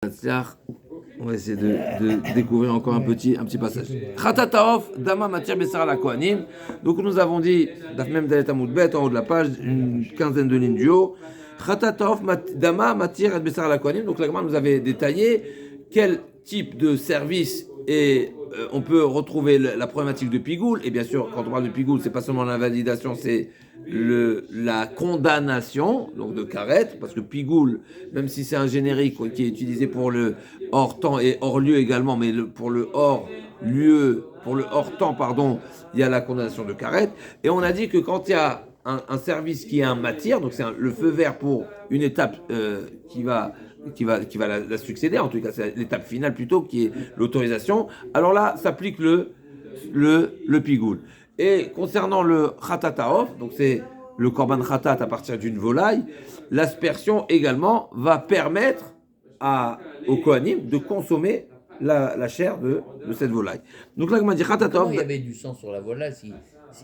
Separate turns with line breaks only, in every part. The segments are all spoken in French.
On va essayer de découvrir encore un petit passage. Khatataof, Dama Matir Bessar la Kohanim. Donc nous avons dit, même Dalet Amoud Bet, en haut de la page, une quinzaine de lignes du haut. Khatataof, Dama Matir Bessar la Kohanim. Donc la Gemara nous avait détaillé quel type de service et on peut retrouver la problématique de Pigoul. Et bien sûr, quand on parle de Pigoul, c'est pas seulement l'invalidation, c'est la condamnation, donc de Karet, parce que Pigoul, même si c'est un générique qui est utilisé pour le hors temps et hors lieu également, mais pour le hors lieu, pour le hors temps, pardon, il y a la condamnation de Karet. Et on a dit que quand il y a un service qui est un matière, donc c'est le feu vert pour une étape qui va la succéder, en tout cas c'est l'étape finale plutôt, qui est l'autorisation, alors là s'applique le pigoul. Et concernant le khatataof, donc c'est le korban khatat à partir d'une volaille, l'aspersion également va permettre au kohanim de consommer la chair de cette volaille. Donc là, on m'a dit khatataof.
Il y avait du sang sur la volaille,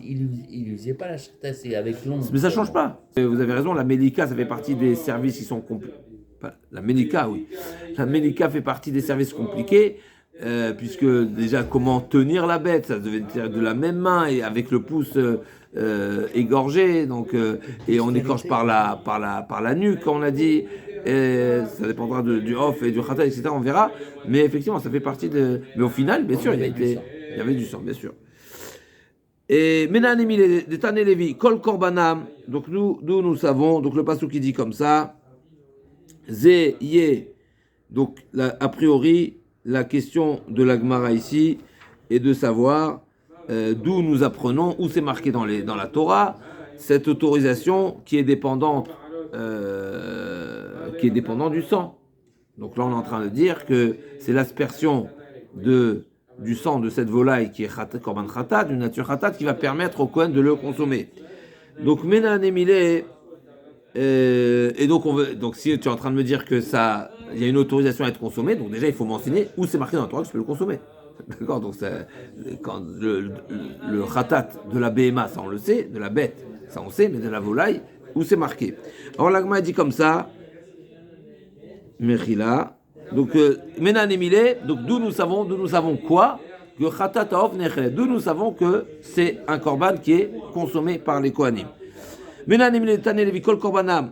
il ne faisait pas la chata, c'est avec l'ongle.
Mais ça ne change pas. Vous avez raison, la Mélika, ça fait partie des services qui sont compliqués. La Mélika, oui. La Mélika fait partie des services compliqués, puisque déjà, comment tenir la bête, ça devait être de la même main et avec le pouce égorgé, donc, et on écorche par la nuque, comme on a dit. Ça dépendra du off et du khatat, etc. On verra. Mais effectivement, ça fait partie de. Mais au final, bien sûr, il y avait du sang, bien sûr. Et Menanemile, de Tane Levi, Kol Korbanam. Donc nous savons, donc le passage qui dit comme ça. Ze Ye. Donc a priori, la question de la Gemara ici est de savoir d'où nous apprenons, où c'est marqué dans la Torah, cette autorisation qui est dépendante du sang. Donc là, on est en train de dire que c'est l'aspersion du sang de cette volaille qui est korban khatat, d'une nature khatat, qui va permettre au Kohen de le consommer. Donc, Mena Nemile, et donc si tu es en train de me dire que il y a une autorisation à être consommée, donc déjà il faut mentionner où c'est marqué dans la Torah que je peux le consommer. D'accord, donc quand le khatat de la BMA, ça on le sait, de la bête, ça on sait, mais de la volaille, où c'est marqué. Alors l'agma dit comme ça, Mechila. Donc, Menan Emile, donc d'où nous savons quoi? Que Khatataof Nechel. D'où nous savons que c'est un korban qui est consommé par les Kohanim. Menan Emile Tane Levi Kol Korbanam.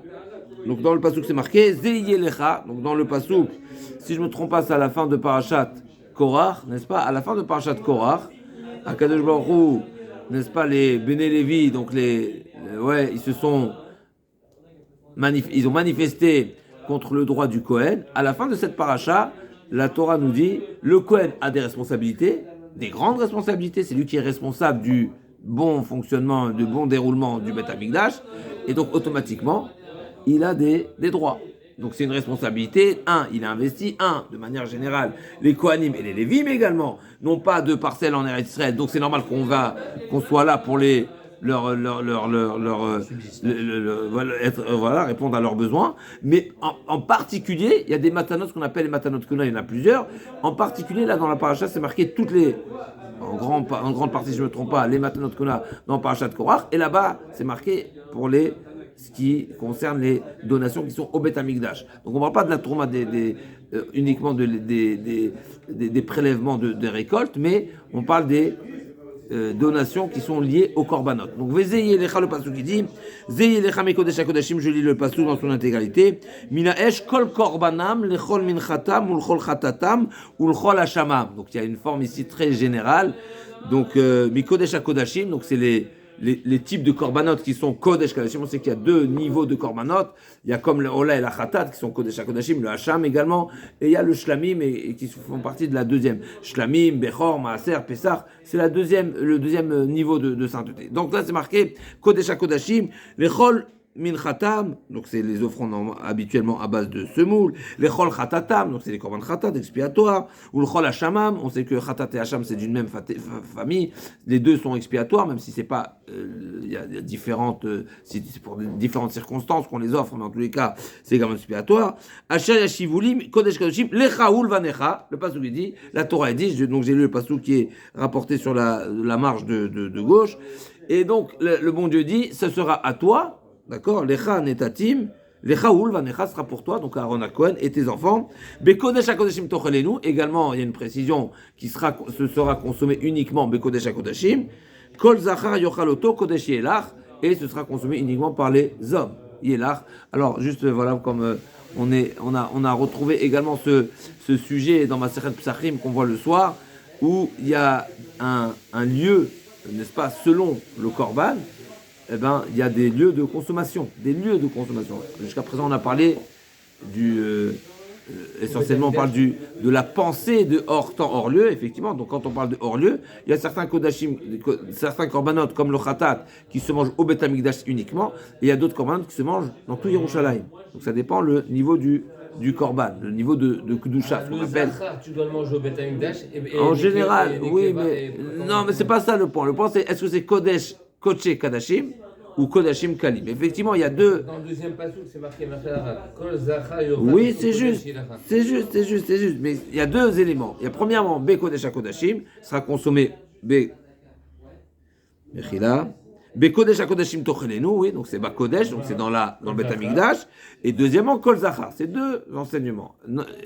Donc, dans le pasouk, c'est marqué Zeiye Lecha. Donc, dans le pasouk, si je ne me trompe pas, c'est à la fin de Parashat Korach, n'est-ce pas? À la fin de Parashat Korach, à Kadosh Baruch Hu, n'est-ce pas, les Bene Levi, donc ils ont manifesté contre le droit du Kohen. À la fin de cette paracha, la Torah nous dit le Kohen a des responsabilités, des grandes responsabilités. C'est lui qui est responsable du bon fonctionnement, du bon déroulement du Beth Amikdash, et donc automatiquement, il a des droits. Donc c'est une responsabilité. Il a investi. De manière générale, les Kohanim et les Lévim également n'ont pas de parcelles en Eretz Israël. Donc c'est normal qu'on soit là pour répondre à leurs besoins. Mais en particulier, il y a des matanot, ce qu'on appelle les matanot kuna, il y en a plusieurs. En particulier, là, dans la paracha, c'est marqué en grande partie, si je ne me trompe pas, les matanot kuna dans Parashat Korach. Et là-bas, c'est marqué pour ce qui concerne les donations qui sont au Beth Amikdash. Donc on ne parle pas de la trouma uniquement des prélèvements de récoltes, mais on parle des donations qui sont liées au korbanot. Donc Vezeye Lecha, le pasuk qui dit Zeye Lecha Mekodesh HaKodashim, je lis le pasuk dans son intégralité. Mina Esh Kol Korbanam Lechol Minchatam ou Lechol Chatatam ou Lechol Hashamam. Donc il y a une forme ici très générale. Donc Mikodesh HaKodashim, donc c'est les types de korbanot qui sont Kodesh Kodashim. On sait qu'il y a deux niveaux de korbanot. Il y a comme le Ola et la Khatat qui sont Kodesh HaKodashim, le Hacham également, et il y a le Shlamim et qui font partie de la deuxième. Shlamim, Bechor, Maaser, Pessah, c'est le deuxième niveau de sainteté. Donc là c'est marqué Kodesh HaKodashim, Lechol Minchatam, donc c'est les offrandes habituellement à base de semoule, les chol chatatam, donc c'est les korban chatat expiatoires, ou le chol hashamam, on sait que chatat et hacham c'est d'une même famille, les deux sont expiatoires, même si c'est pas, il y a différentes, c'est pour différentes circonstances qu'on les offre, mais en tous les cas c'est également expiatoire. Asher yashivulim, kodesh kodesh, lechaoul vanecha, le pasuk dit, la Torah dit, donc j'ai lu le pasuk qui est rapporté sur la marge de gauche, et donc le bon Dieu dit, ce sera à toi. D'accord, lecha netatim, Les Chaoul, Vanecha sera pour toi, donc Aaron Cohen et tes enfants. Bekodesh HaKodashim Tochelenu, également, il y a une précision qui sera consommée uniquement Bekodesh HaKodashim. Kol Zachar Yochaloto Kodesh Yelach, et ce sera consommé uniquement par les hommes. Yelach. Alors, juste voilà, comme on a retrouvé également ce sujet dans ma Masechet Psachim qu'on voit le soir, où il y a un lieu, n'est-ce pas, selon le Korban, eh ben, il y a des lieux de consommation. Jusqu'à présent, on a parlé essentiellement, on parle de la pensée de hors temps, hors lieu, effectivement. Donc, quand on parle de hors lieu, il y a certains kodashim, certains korbanot, comme le khatat, qui se mangent au Beth Amikdash uniquement, et il y a d'autres korbanot qui se mangent dans tout Yerushalayim. Donc, ça dépend le niveau du korban, le niveau de kedusha, ce qu'on appelle.
Tu dois le manger au Beth Amikdash.
En général, oui, mais non, mais c'est pas ça le point. Le point, c'est est-ce que c'est kodesh Koché Kadashim ou Kodashim Kalim. Effectivement, il y a deux.
Dans le deuxième passage, c'est marqué Kol Zachar.
Oui, c'est juste. Mais il y a deux éléments. Il y a premièrement, Be Kodesh HaKodashim sera consommé Be Mechila. Be Kodesh HaKodashim Tochelenu, oui, donc c'est Ba Kodesh, donc c'est dans le Beth Amikdash. Et deuxièmement, Kol Zachar. C'est deux enseignements.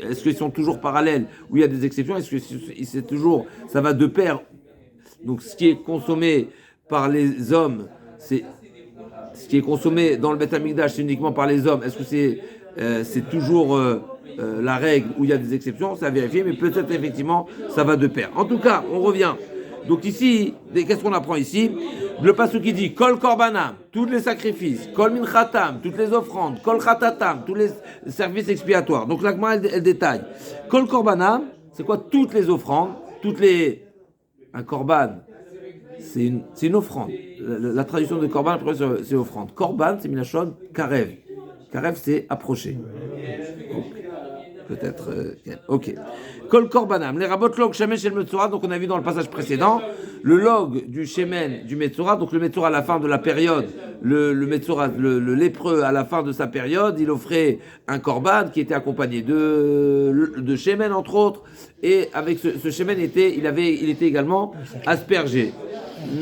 Est-ce qu'ils sont toujours parallèles ou il y a des exceptions? Est-ce que c'est toujours, ça va de pair? Donc ce qui est consommé par les hommes, c'est ce qui est consommé dans le Beth Amikdash, c'est uniquement par les hommes. Est-ce que c'est toujours la règle ou il y a des exceptions? C'est à vérifier, mais peut-être effectivement ça va de pair. En tout cas, on revient. Donc ici, qu'est-ce qu'on apprend ici? Le passage qui dit Kol Korbanam, tous les sacrifices, Kol Minchatam, toutes les offrandes, Kol Khatatam, tous les services expiatoires. Donc l'Agma elle détaille. Kol Korbanam, c'est quoi? Toutes les offrandes, un korban. C'est une offrande. La traduction de korban, c'est offrande. Korban, c'est milachon karev. Karev, c'est approcher. Donc, peut-être. Ok. Kol korbanam. Les rabot log shemen shel metzora. Donc, on a vu dans le passage précédent le log du shemen du metzora. Donc, le metzora à la fin de la période, le metzora, le lépreux à la fin de sa période, il offrait un korban qui était accompagné de shemen entre autres. Et avec ce shemen, il était également aspergé.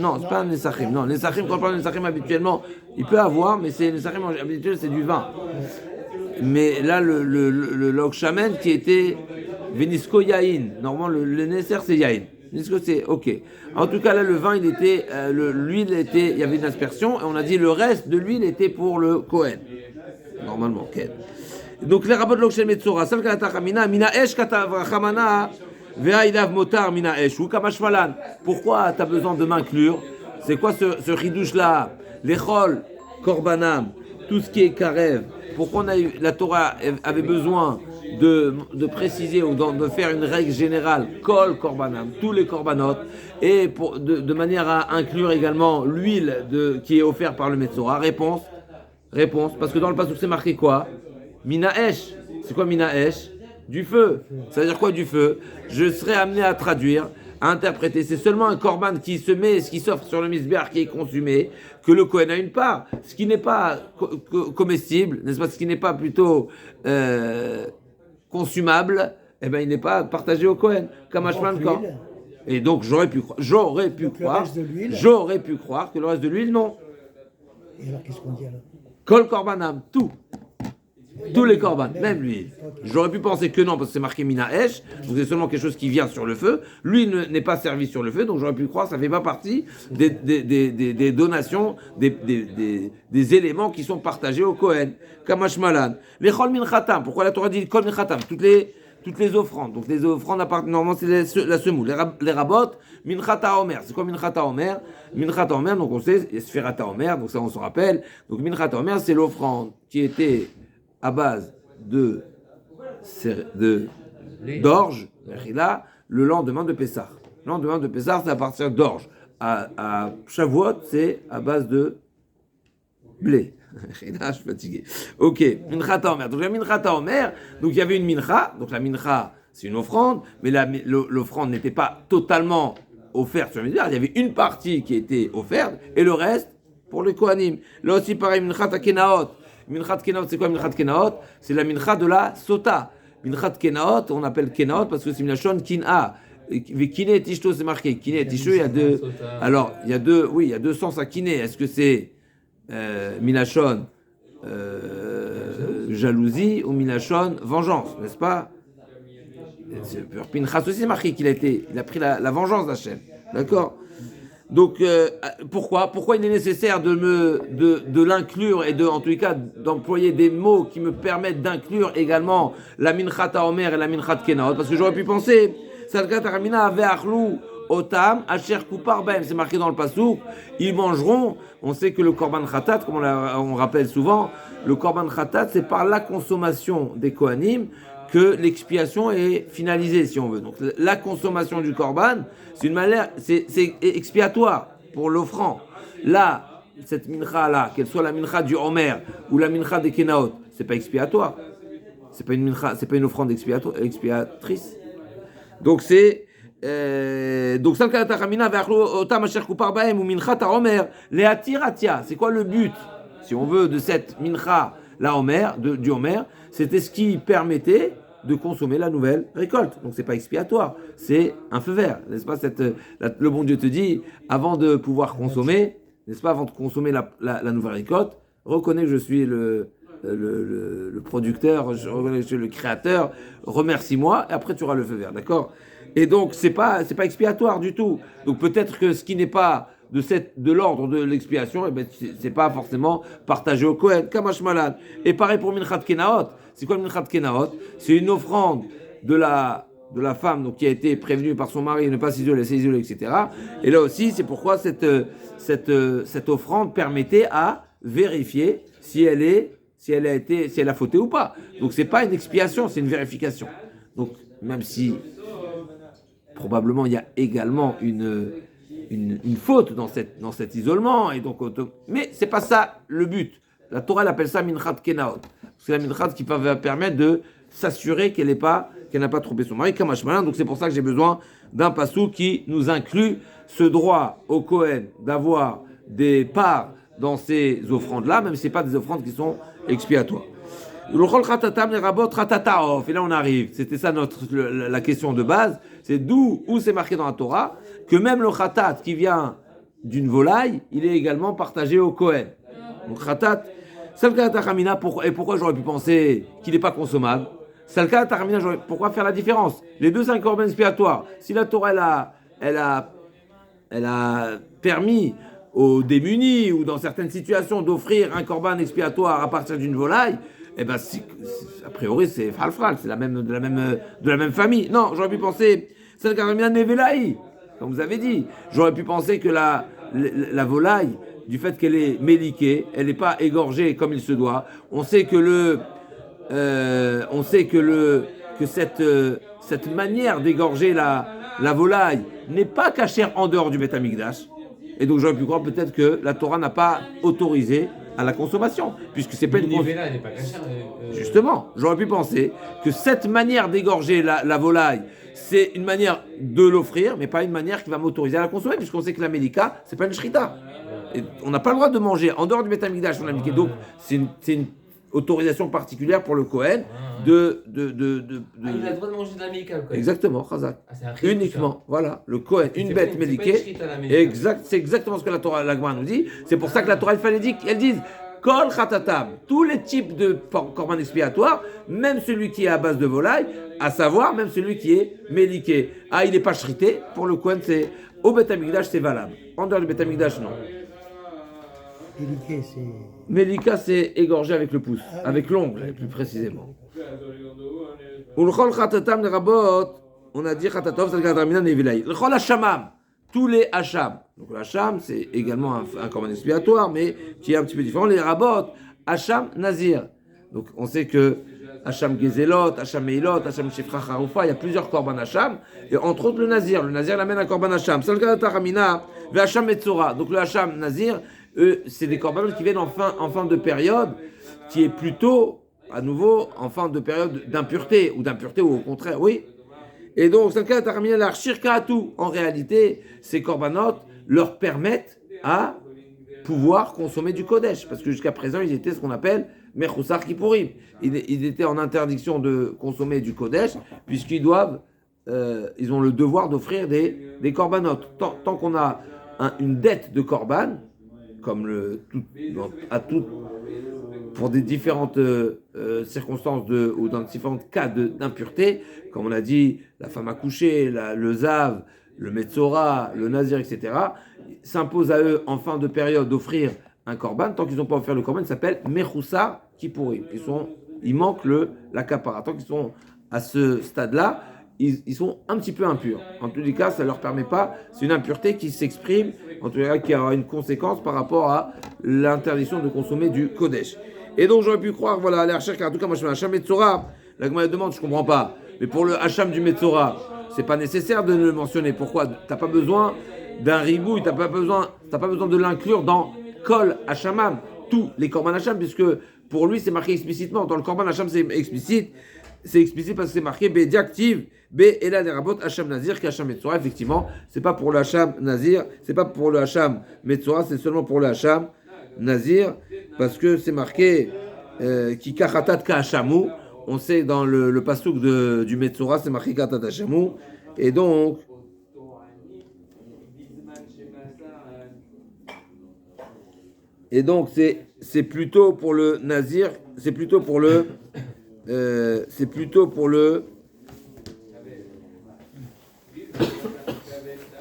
Non, c'est pas un nesachim. Non, nesachim, quand on parle de nesachim habituellement, il peut avoir, mais c'est nesachim habituel, c'est du vin. Mais là, le log shamen qui était Venisko Yain. Normalement, le Nesser, c'est Yain. Venisko, c'est OK. En tout cas, là, le vin, l'huile était, il y avait une aspersion, et on a dit le reste de l'huile était pour le Kohen. Normalement, Kohen. Donc, les rabbins de l'Okshel Metzora, Sal Kalatachamina, Mina Esh Katavachamana, Ve'aidav Motar Mina Esh, ou Kamashvalan. Pourquoi tu as besoin de m'inclure? C'est quoi ce ridouche-là? L'Echol, Korbanam, tout ce qui est Karev. Pourquoi la Torah avait besoin de préciser ou de faire une règle générale, Kol Korbanam, tous les Korbanot, et de manière à inclure également l'huile qui est offerte par le Metzora? Réponse, parce que dans le passage c'est marqué quoi? Mina Esh. C'est quoi Mina Esh? Du feu. Ça veut dire quoi du feu? Je serai amené à traduire, à interpréter. C'est seulement un korban qui s'offre sur le misbéach qui est consumé, que le Kohen a une part. Ce qui n'est pas comestible, n'est-ce pas? Ce qui n'est pas plutôt consumable, eh ben il n'est pas partagé au Kohen. Kamashman quand. Et donc j'aurais pu croire que le reste de l'huile, non.
Et alors qu'est-ce qu'on dit alors?
Kol korbanam, tout. Tous les korban, même lui. J'aurais pu penser que non, parce que c'est marqué Mina Esh, donc c'est seulement quelque chose qui vient sur le feu. Lui n'est pas servi sur le feu, donc j'aurais pu croire que ça ne fait pas partie des donations, des éléments qui sont partagés au Kohen. Kamash Malan. Les Chol Minchatam, pourquoi la Torah dit Kol Minchatam? Toutes les offrandes. Donc les offrandes appartiennent, normalement c'est la semoule. Les rabot, Minchata Omer. C'est quoi Minchata Omer? Minchata Omer, donc on sait, Sferata Omer, donc ça on se rappelle. Donc Minchata Omer, c'est l'offrande qui était à base d'orge, le lendemain de Pessah. Le lendemain de Pessah, c'est à partir d'orge. À Shavuot, c'est à base de blé. Là, je suis fatigué. Ok, Minchata Omer. Donc, la Minchata Omer, donc il y avait une mincha. Donc, la mincha, c'est une offrande, mais l'offrande n'était pas totalement offerte sur le misbéach. Il y avait une partie qui était offerte, et le reste, pour les Kohanim. Là aussi, pareil, Minchata Kenaot. Minchat Kenaot, c'est quoi Minchat Kenaot? C'est la mincha de la sota. Minchat Kenaot, on appelle Kenaot parce que c'est une lachon Kin'a. Kiné et Tishto, c'est marqué. Kiné et Tishto, il y a deux. Alors, il y a deux sens à Kiné. Est-ce que c'est Minachon jalousie ou milachon, vengeance, n'est-ce pas? Pinchas aussi marqué qu'il il a pris la vengeance d'Hachem. D'accord? Donc, pourquoi il est nécessaire de l'inclure et en tous les cas, d'employer des mots qui me permettent d'inclure également la minchat haomer et la minchat kenaot? Parce que j'aurais pu penser, Salkat Aramina avait achlou otam asher kupar baem. C'est marqué dans le pasouk, ils mangeront. On sait que le korban khatat, comme on rappelle souvent, le korban khatat, c'est par la consommation des kohanim que l'expiation est finalisée, si on veut. Donc la consommation du korban, c'est une manière, c'est expiatoire pour l'offrant. Là, cette mincha là, qu'elle soit la mincha du Homer ou la mincha des Kenaot, c'est pas expiatoire. C'est pas une mincha, c'est pas une offrande expiatrice. Donc c'est donc c'est quoi le but, si on veut, de cette mincha la Homer, du Homer? C'était ce qui permettait de consommer la nouvelle récolte. Donc c'est pas expiatoire, c'est un feu vert, n'est-ce pas? Le bon Dieu te dit, avant de pouvoir consommer, n'est-ce pas, avant de consommer la nouvelle récolte, reconnais que je suis le producteur, je reconnais que je suis le créateur, remercie-moi, et après tu auras le feu vert, d'accord? Et donc c'est pas expiatoire du tout. Donc peut-être que ce qui n'est pas de l'ordre de l'expiation, eh ben, c'est pas forcément partagé au Kohen, Kamash Malad. Et pareil pour Minchat Kenaot. C'est quoi le Minchat Kenaot? C'est une offrande de la femme donc, qui a été prévenue par son mari de ne pas s'isoler, etc. Et là aussi, c'est pourquoi cette offrande permettait à vérifier si elle a fauté ou pas. Donc c'est pas une expiation, c'est une vérification. Donc même si probablement il y a également une faute dans cet isolement, et donc, mais c'est pas ça le but. La Torah elle appelle ça minchat kenaot. C'est la minchat qui va permettre de s'assurer qu'elle n'a pas trompé son mari, kamash malin. Donc c'est pour ça que j'ai besoin d'un passou qui nous inclut ce droit au Kohen d'avoir des parts dans ces offrandes-là, même si ce n'est pas des offrandes qui sont expiatoires. Et là on arrive, c'était ça la question de base, c'est où c'est marqué dans la Torah que même le khatat qui vient d'une volaille, il est également partagé au Kohen. Donc khatat, et pourquoi j'aurais pu penser qu'il n'est pas consommable? Pourquoi faire la différence? Les deux, c'est un korban expiatoire. Si la Torah elle a permis aux démunis ou dans certaines situations d'offrir un korban expiatoire à partir d'une volaille, eh ben, a priori, c'est falfral, c'est de la même famille. Non, j'aurais pu penser, c'est le karamia nevelaï, comme vous avez dit. J'aurais pu penser que la volaille, du fait qu'elle est méliquée, elle n'est pas égorgée comme il se doit. On sait que cette manière d'égorger la volaille n'est pas cachère en dehors du Beth Amikdash. Et donc j'aurais pu croire peut-être que la Torah n'a pas autorisé à la consommation, puisque c'est pas une consommation. Justement, j'aurais pu penser que cette manière d'égorger la volaille, c'est une manière de l'offrir, mais pas une manière qui va m'autoriser à la consommer, puisqu'on sait que la mélika, c'est pas une shrita. Et on n'a pas le droit de manger en dehors du Beth Amikdash, on a indiqué. Donc c'est une autorisation particulière pour le Kohen
il a le droit de manger de la mélika, le Kohen.
Exactement, Chazak.
C'est
uniquement, voilà, le Kohen, une bête méliquée. C'est exactement ce que la Torah, la Gemara nous dit. C'est pour ça que la Torah, elle dit Kol Khatatam, tous les types de korban expiatoires, même celui qui est à base de volaille, à savoir même celui qui est méliqué. Il n'est pas shrité, pour le Kohen, c'est au Beth Amikdash, c'est valable. En dehors du Beth Amikdash, non. Mélika, c'est égorgé avec le pouce, avec l'ongle, plus précisément. Ulchol Khatatam Nerabot, on a dit Khatatov, c'est le Gadramina Nevilay. Ulchol Hashamam, tous les Hacham. Donc le Hacham, c'est également un korban expiatoire, mais qui est un petit peu différent. Les Rabot, Hacham Nazir. Donc on sait que Hacham Gezelot, Hacham Meilot, Hacham Shifra Haroufa, il y a plusieurs korban Hacham, et entre autres le Nazir. Le Nazir l'amène un korban Hacham. C'est le Gadramina, ve Hacham Metzora. Donc le Hacham Nazir, c'est des korbanos qui viennent en fin de période, qui est plutôt, à nouveau, en fin de période d'impureté, ou au contraire, oui. Et donc, en réalité, ces korbanot leur permettent à pouvoir consommer du Kodesh, parce que jusqu'à présent, ils étaient ce qu'on appelle Mechoussar Kippourim. Ils étaient en interdiction de consommer du Kodesh, puisqu'ils ils ont le devoir d'offrir des korbanot. Tant qu'on a une dette de korban, comme pour des différentes circonstances ou dans différents cas d'impureté, comme on a dit, la femme accouchée, le zav, le metzora, le nazir, etc., s'impose à eux en fin de période d'offrir un korban. Tant qu'ils n'ont pas offert le korban, il s'appelle mechoussa kippouri. Il manque la kapara. Tant qu'ils sont à ce stade-là, ils sont un petit peu impurs. En tous les cas, ça ne leur permet pas. C'est une impureté qui s'exprime, en tous les cas, qui aura une conséquence par rapport à l'interdiction de consommer du kodesh. Et donc, j'aurais pu croire, voilà, les hachak, en tout cas, moi je fais un hacham metzora. La Gemara demande, je ne comprends pas. Mais pour le hacham du metzora, c'est pas nécessaire de le mentionner. Pourquoi? Tu n'as pas besoin d'un ribouille, tu n'as pas besoin de l'inclure dans kol hachamam, tous les korban hacham, puisque pour lui, c'est marqué explicitement. Dans le korban hacham, c'est explicite. C'est explicite parce que c'est marqué B diactive, B et là les rabotes Hacham Nazir qui Hacham Metzora. Effectivement, c'est pas pour le Hacham Nazir, c'est pas pour le Hacham Metzora, c'est seulement pour le Hacham Nazir parce que c'est marqué qui Kachatat Ka Hachamu. On sait dans le pasouk du Metzora, c'est marqué Kachatat Hachamu. Et donc, c'est plutôt pour le Nazir, c'est plutôt pour le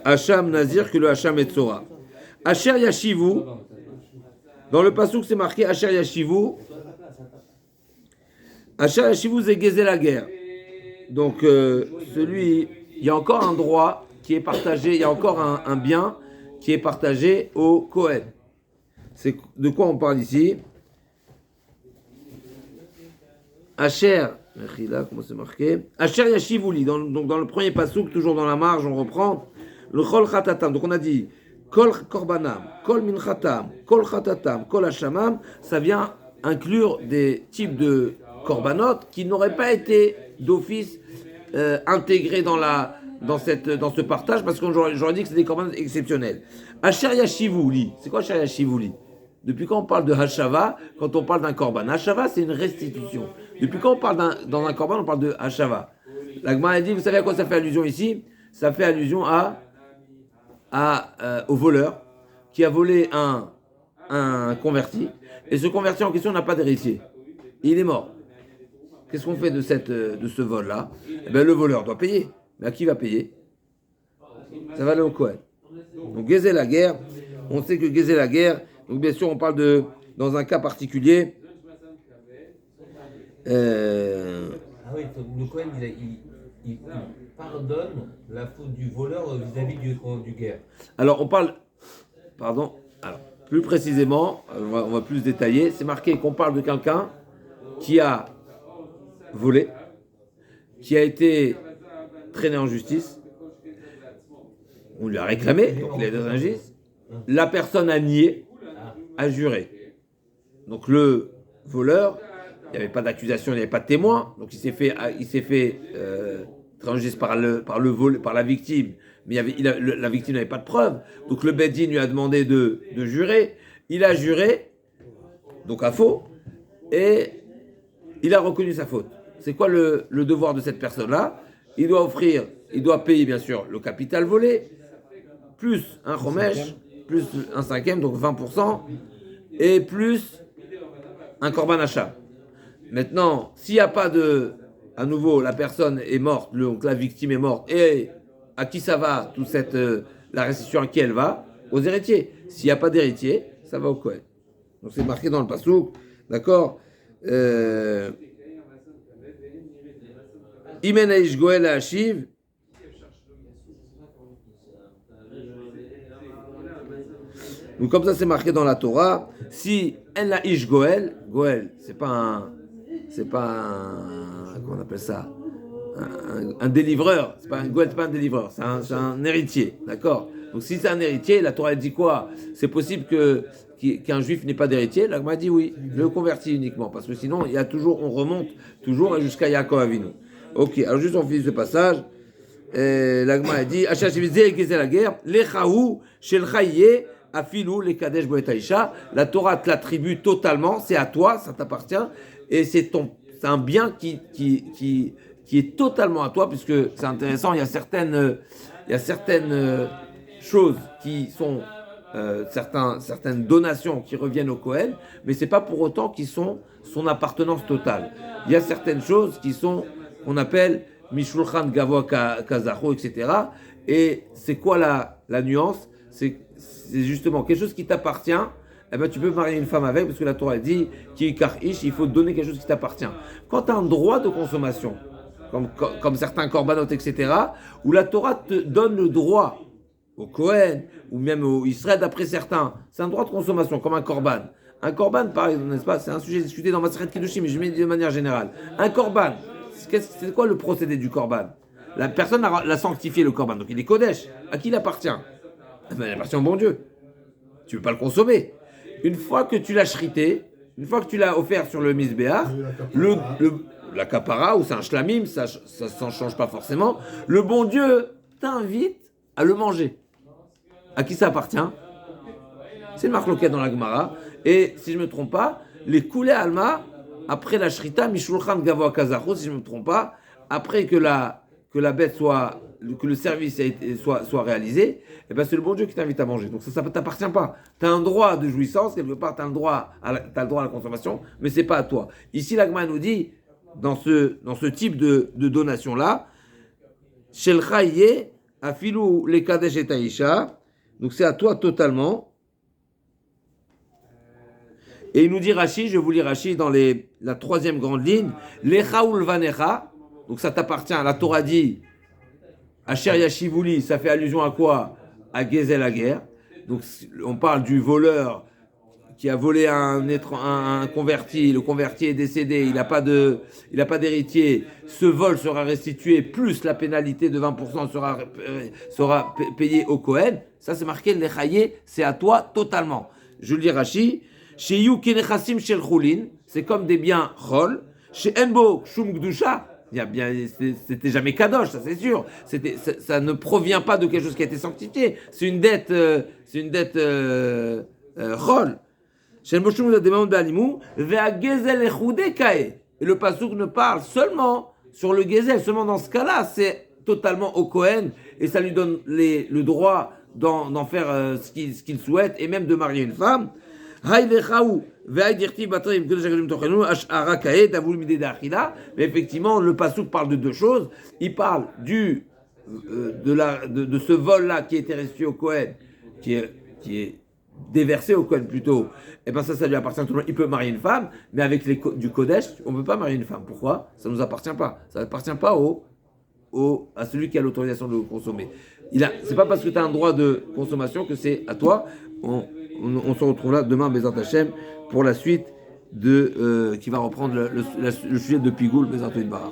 Hacham Nazir que le Hacham Metzora. Asher Yashivu, dans le pasouk c'est marqué Asher Yashivu. Asher Yashivu c'est Gezel la guerre. Donc il y a encore un droit qui est partagé, il y a encore un bien qui est partagé au Kohen. C'est de quoi on parle ici? Asher, comment c'est marqué? Asher Yashivuli, donc dans le premier pasouk, toujours dans la marge, on reprend le Chol Khatatam. Donc on a dit Kol Korbanam, Kol Minchatam, Kol Khatatam, Kol Hashamam, ça vient inclure des types de korbanot qui n'auraient pas été d'office intégrés dans ce partage parce que j'aurais dit que c'est des korbanot exceptionnels. Asher Yashivuli, c'est quoi Asher Yashivuli? Depuis quand on parle de Hashava, quand on parle d'un korban? Hashava, c'est une restitution. Depuis quand on parle dans un korban, on parle de Hashava. La Gemara a dit, vous savez à quoi ça fait allusion ici? Ça fait allusion au voleur qui a volé un converti. Et ce converti en question n'a pas d'héritier. Il est mort. Qu'est-ce qu'on fait de ce vol-là? Eh bien, le voleur doit payer. Mais à qui va payer? Ça va aller au Kohen. Donc, Gezel la guerre. On sait que Gezel la guerre. Donc bien sûr, on parle dans un cas particulier.
Ah oui, le Cohen, il pardonne la faute du voleur vis-à-vis du guerre.
Alors on parle, plus précisément, on va plus détailler. C'est marqué qu'on parle de quelqu'un qui a volé, qui a été traîné en justice. On lui a réclamé, donc il a été en justice. La personne a nié. A juré. Donc le voleur, il n'y avait pas d'accusation, il n'y avait pas de témoin, donc il s'est fait transjuger par la victime, mais la victime n'avait pas de preuve. Donc le Beddin lui a demandé de jurer. Il a juré, donc à faux, et il a reconnu sa faute. C'est quoi le devoir de cette personne-là? Il doit payer bien sûr le capital volé, plus un chomesh, plus un cinquième, donc 20%, et plus un korban hacham. Maintenant, s'il n'y a pas à nouveau, la personne est morte, donc la victime est morte, et à qui ça va, la restitution à qui elle va? Aux héritiers. S'il n'y a pas d'héritier, ça va au Kohen. Donc c'est marqué dans le pasouk, d'accord? Imen aish goel hashiv. Donc comme ça c'est marqué dans la Torah, si en la ish goel, c'est pas comment on appelle ça, un délivreur, c'est pas un délivreur, c'est un héritier, d'accord? Donc si c'est un héritier, la Torah elle dit quoi? C'est possible qu'un juif n'ait pas d'héritier? La Gemara dit oui, le converti uniquement, parce que sinon on remonte toujours jusqu'à Yaakov Avinu. Ok, alors juste on finit ce passage. La Gemara a dit la guerre, lechahu shel chayye afilou le kadesh boet aisha. La Torah te l'attribue totalement, c'est à toi, ça t'appartient, et c'est un bien qui est totalement à toi, puisque c'est intéressant. Il y a certaines choses qui sont certaines donations qui reviennent au Kohen, mais c'est pas pour autant qu'ils sont son appartenance totale. Il y a certaines choses qui sont, qu'on appelle Mishulchan Gavoa Kazacho, etc. Et c'est quoi la nuance? C'est justement quelque chose qui t'appartient. Eh ben, tu peux marier une femme avec, parce que la Torah dit qu'il il faut donner quelque chose qui t'appartient. Quand tu as un droit de consommation, comme certains corbanotes, etc., où la Torah te donne le droit au Kohen, ou même au Israël, d'après certains, c'est un droit de consommation, comme un korban. Un korban, par exemple, n'est-ce pas? C'est un sujet discuté dans Maseret Kiddushin, mais je mets de manière générale. Un korban, c'est quoi le procédé du korban? La personne l'a sanctifié, le korban, donc il est Kodesh. À qui il appartient? Il appartient au bon Dieu. Tu ne veux pas le consommer. Une fois que tu l'as shrité, une fois que tu l'as offert sur le Mizbeach, la kapara, ou c'est un shlamim, ça s'en change pas forcément, le bon Dieu t'invite à le manger. À qui ça appartient? C'est le marloquet dans la Gemara. Et si je ne me trompe pas, les koulé alma, après la shrita, mishulchan gavoa kazacho, si je ne me trompe pas, après que la bête soit, que le service soit réalisé, eh ben c'est le bon Dieu qui t'invite à manger. Donc ça ne t'appartient pas. Tu as un droit de jouissance, quelque part, tu as le droit à la consommation, mais ce n'est pas à toi. Ici, l'Agma nous dit, dans ce type de donation-là, Shel Chaye, Afilou le Kadesh et Taïcha, donc c'est à toi totalement. Et il nous dit Rashi, je vous lis Rashi dans la troisième grande ligne, Lecha ulvanecha, donc ça t'appartient. La Torah dit, Asher Yashivuli, ça fait allusion à quoi? À Gezel la guerre. Donc on parle du voleur qui a volé un converti, le converti est décédé, il n'a pas d'héritier, ce vol sera restitué, plus la pénalité de 20% sera payée au Kohen. Ça c'est marqué, l'Echaye, c'est à toi totalement. Je lis Rashi, chez Yu Kenechassim Shel Chulin, c'est comme des biens Chol, chez Enbo Shum Gdusha, c'était jamais kadosh, ça c'est sûr. Ça ne provient pas de quelque chose qui a été sanctifié. C'est une dette Chol. Et le pasuk ne parle seulement sur le gezel, seulement dans ce cas-là, c'est totalement au Kohen et ça lui donne le droit d'en faire ce qu'il souhaite et même de marier une femme. Mais effectivement, le pasuk parle de deux choses. Il parle de ce vol-là qui était restitué au Kohen, qui est déversé au Kohen plutôt, et bien ça lui appartient tout le monde. Il peut marier une femme, mais avec du Kodesh, on ne peut pas marier une femme. Pourquoi? Ça ne nous appartient pas. Ça n'appartient pas à celui qui a l'autorisation de le consommer. C'est pas parce que tu as un droit de consommation que c'est à toi. On se retrouve là demain, Bezat Hashem, pour la suite qui va reprendre le sujet de Pigoul, Bezat Barach.